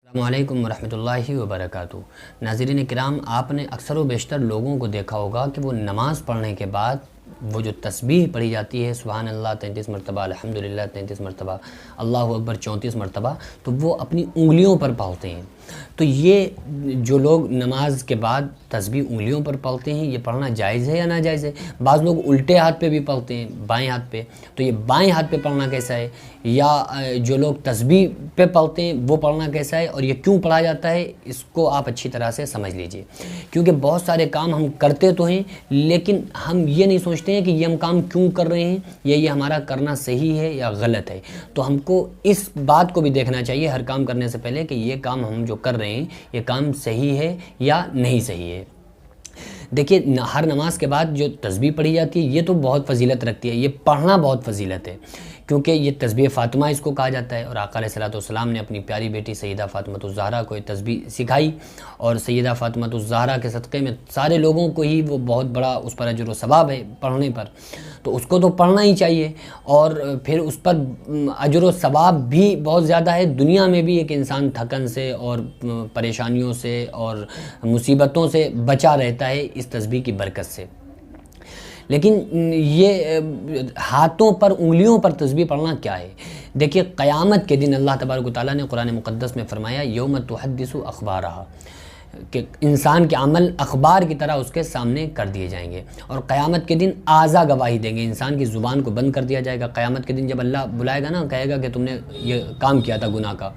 السلام علیکم ورحمۃ اللہ وبرکاتہ۔ ناظرین کرام، آپ نے اکثر و بیشتر لوگوں کو دیکھا ہوگا کہ وہ نماز پڑھنے کے بعد وہ جو تسبیح پڑھی جاتی ہے، سبحان اللہ 33 مرتبہ، الحمدللہ 33 مرتبہ، اللہ اکبر 34 مرتبہ، تو وہ اپنی انگلیوں پر پڑھتے ہیں۔ تو یہ جو لوگ نماز کے بعد تسبیح انگلیوں پر پڑھتے ہیں، یہ پڑھنا جائز ہے یا ناجائز ہے؟ بعض لوگ الٹے ہاتھ پہ بھی پڑھتے ہیں، بائیں ہاتھ پہ، تو یہ بائیں ہاتھ پہ پڑھنا کیسا ہے؟ یا جو لوگ تسبیح پہ پڑھتے ہیں وہ پڑھنا کیسا ہے اور یہ کیوں پڑھا جاتا ہے؟ اس کو آپ اچھی طرح سے سمجھ لیجئے، کیونکہ بہت سارے کام ہم کرتے تو ہیں لیکن ہم یہ نہیں سوچتے ہیں کہ یہ ہم کام کیوں کر رہے ہیں، یا یہ ہمارا کرنا صحیح ہے یا غلط ہے۔ تو ہم کو اس بات کو بھی دیکھنا چاہیے ہر کام کرنے سے پہلے کہ یہ کام ہم جو کر رہے ہیں یہ کام صحیح ہے یا نہیں صحیح ہے۔ دیکھیے، ہر نماز کے بعد جو تسبیح پڑھی جاتی ہے یہ تو بہت فضیلت رکھتی ہے، یہ پڑھنا بہت فضیلت ہے، کیونکہ یہ تسبیح فاطمہ اس کو کہا جاتا ہے، اور آقا علیہ السلام نے اپنی پیاری بیٹی سیدہ فاطمۃ الزہرا کو یہ تسبیح سکھائی، اور سیدہ فاطمۃ الزہرا کے صدقے میں سارے لوگوں کو ہی وہ بہت بڑا اس پر اجر و ثواب ہے پڑھنے پر، تو اس کو تو پڑھنا ہی چاہیے، اور پھر اس پر اجر و ثواب بھی بہت زیادہ ہے۔ دنیا میں بھی ایک انسان تھکن سے اور پریشانیوں سے اور مصیبتوں سے بچا رہتا ہے اس تسبیح کی برکت سے۔ لیکن یہ ہاتھوں پر، انگلیوں پر تسبیح پڑھنا کیا ہے؟ دیکھیے، قیامت کے دن اللہ تبارک و تعالیٰ نے قرآن مقدس میں فرمایا یوم تحدث اخبارہا، کہ انسان کے عمل اخبار کی طرح اس کے سامنے کر دیے جائیں گے، اور قیامت کے دن اعضا گواہی دیں گے، انسان کی زبان کو بند کر دیا جائے گا۔ قیامت کے دن جب اللہ بلائے گا نا، کہے گا کہ تم نے یہ کام کیا تھا گناہ کا،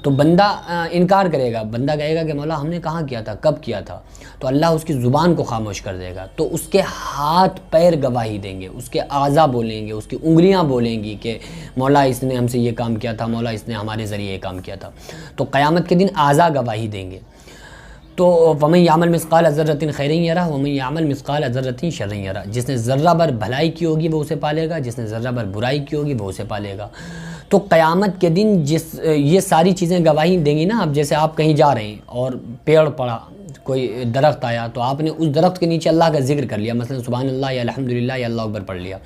تو بندہ انکار کرے گا، بندہ کہے گا کہ مولا ہم نے کہاں کیا تھا، کب کیا تھا، تو اللہ اس کی زبان کو خاموش کر دے گا، تو اس کے ہاتھ پیر گواہی دیں گے، اس کے اعضا بولیں گے، اس کی انگلیاں بولیں گی کہ مولا اس نے ہم سے یہ کام کیا تھا، مولا اس نے ہمارے ذریعے یہ کام کیا تھا۔ تو قیامت کے دن اعضا گواہی دیں گے۔ تو وَمَن يَعْمَلْ مِثْقَالَ ذَرَّةٍ خَيْرًا يَرَهُ وَمَن يَعْمَلْ مِثْقَالَ ذَرَّةٍ شَرًّا يَرَهُ، جس نے ذرہ بھر بھلائی کی ہوگی وہ اسے پالے گا، جس نے ذرہ بھر برائی کی ہوگی وہ اسے پالے گا۔ تو قیامت کے دن یہ ساری چیزیں گواہی دیں گی نا، اب جیسے آپ کہیں جا رہے ہیں اور پیڑ پڑا، کوئی درخت آیا، تو آپ نے اس درخت کے نیچے اللہ کا ذکر کر لیا، مثلا سبحان اللہ یا الحمدللہ یا اللہ اکبر پڑھ لیا،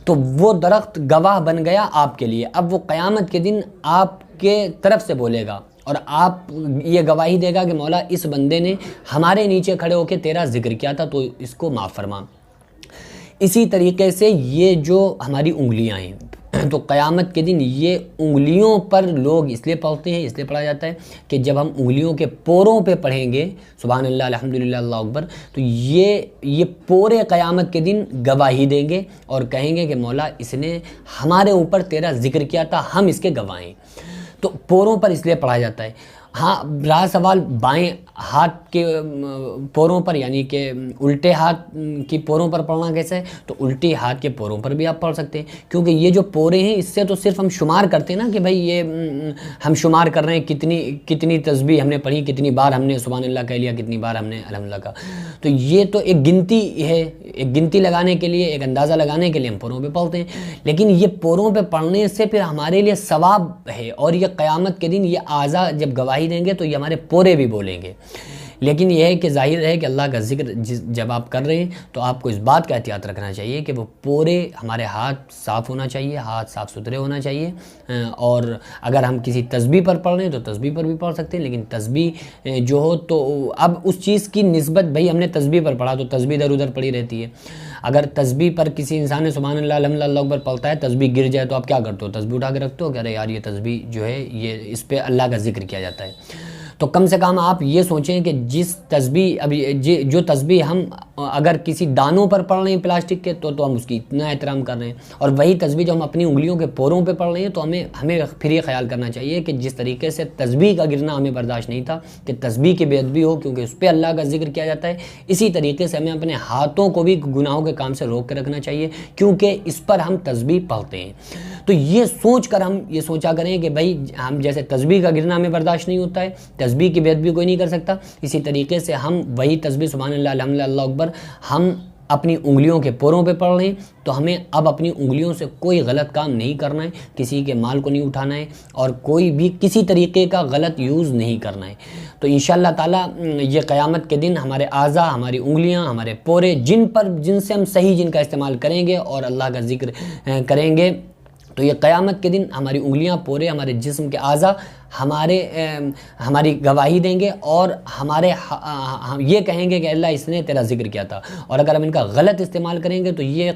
تو وہ درخت گواہ بن گیا آپ کے لیے۔ اب وہ قیامت کے دن آپ کے طرف سے بولے گا اور آپ یہ گواہی دے گا کہ مولا اس بندے نے ہمارے نیچے کھڑے ہو کے تیرا ذکر کیا تھا تو اس کو معاف فرما۔ اسی طریقے سے یہ جو ہماری انگلیاں ہیں، تو قیامت کے دن یہ انگلیوں پر لوگ اس لیے پڑھتے ہیں، اس لیے پڑھا جاتا ہے کہ جب ہم انگلیوں کے پوروں پہ پڑھیں گے سبحان اللہ الحمدللہ اللہ اکبر، تو یہ پورے قیامت کے دن گواہی دیں گے اور کہیں گے کہ مولا اس نے ہمارے اوپر تیرا ذکر کیا تھا، ہم اس کے گواہ ہیں۔ تو پوروں پر اس لیے پڑھا جاتا ہے۔ ہاں، رہا سوال بائیں ہاتھ کے پوروں پر، یعنی کہ الٹے ہاتھ کی پوروں پر پڑھنا کیسے ہے؟ تو الٹے ہاتھ کے پوروں پر بھی آپ پڑھ سکتے ہیں، کیونکہ یہ جو پورے ہیں اس سے تو صرف ہم شمار کرتے ہیں نا کہ بھائی یہ ہم شمار کر رہے ہیں کتنی تسبیح ہم نے پڑھی، کتنی بار ہم نے سبحان اللہ کہہ لیا، کتنی بار ہم نے الحمدللہ کہا، تو یہ تو ایک گنتی ہے، ایک گنتی لگانے کے لیے، ایک اندازہ لگانے کے لیے ہم پوروں پہ پڑھتے ہیں۔ لیکن یہ پوروں پہ پڑھنے سے پھر ہمارے لیے ثواب ہے، اور یہ قیامت کے دن یہ اعضا جب گواہی دیں گے تو یہ ہمارے پورے بھی بولیں گے۔ لیکن یہ ہے کہ ظاہر ہے کہ اللہ کا ذکر جب آپ کر رہے ہیں تو آپ کو اس بات کا احتیاط رکھنا چاہیے کہ وہ پورے ہمارے ہاتھ صاف ہونا چاہیے، ہاتھ صاف ستھرے ہونا چاہیے، اور اگر ہم کسی تسبیح پر پڑھ رہے ہیں تو تسبیح پر بھی پڑھ سکتے ہیں، لیکن تسبیح جو ہو تو اب اس چیز کی نسبت، بھئی ہم نے تسبیح پر پڑھا تو تسبیح ادھر ادھر پڑی رہتی ہے۔ اگر تسبیح پر کسی انسان نے سبحان اللہ الحمدللہ اللہ اکبر پڑھتا ہے، تسبیح گر جائے تو آپ کیا کرتے ہو؟ تسبیح اٹھا کے رکھتے ہو کہ ارے یار یہ تسبیح جو ہے یہ اس پہ اللہ کا ذکر کیا جاتا ہے۔ تو کم سے کم آپ یہ سوچیں کہ جس تسبیح جو تسبیح ہم اگر کسی دانوں پر پڑھ رہے ہیں پلاسٹک کے تو ہم اس کی اتنا احترام کر رہے ہیں، اور وہی تسبیح جو ہم اپنی انگلیوں کے پوروں پہ پڑھ رہے ہیں تو ہمیں پھر یہ خیال کرنا چاہیے کہ جس طریقے سے تسبیح کا گرنا ہمیں برداشت نہیں تھا کہ تسبیح کی بے ادبی ہو کیونکہ اس پہ اللہ کا ذکر کیا جاتا ہے، اسی طریقے سے ہمیں اپنے ہاتھوں کو بھی گناہوں کے کام سے روک کے رکھنا چاہیے کیونکہ اس پر ہم تسبیح پڑھتے ہیں۔ تو یہ سوچ کر ہم یہ سوچا کریں کہ بھائی ہم جیسے تسبیح کا گرنا ہمیں برداشت نہیں ہوتا ہے، تسبیح کی بے ادبی کوئی نہیں کر سکتا، اسی طریقے سے ہم وہی تسبیح سبحان اللہ الحمدللہ اللہ اکبر ہم اپنی انگلیوں کے پوروں پہ پڑھ رہے ہیں تو ہمیں اب اپنی انگلیوں سے کوئی غلط کام نہیں کرنا ہے، کسی کے مال کو نہیں اٹھانا ہے، اور کوئی بھی کسی طریقے کا غلط یوز نہیں کرنا ہے۔ تو انشاءاللہ تعالیٰ یہ قیامت کے دن ہمارے اعضا، ہماری انگلیاں، ہمارے پورے جن سے ہم صحیح جن کا استعمال کریں گے اور اللہ کا ذکر کریں گے تو یہ قیامت کے دن ہماری انگلیاں پورے ہمارے جسم کے اعضاء ہماری گواہی دیں گے اور ہم یہ کہیں گے کہ اللہ اس نے تیرا ذکر کیا تھا، اور اگر ہم ان کا غلط استعمال کریں گے تو یہ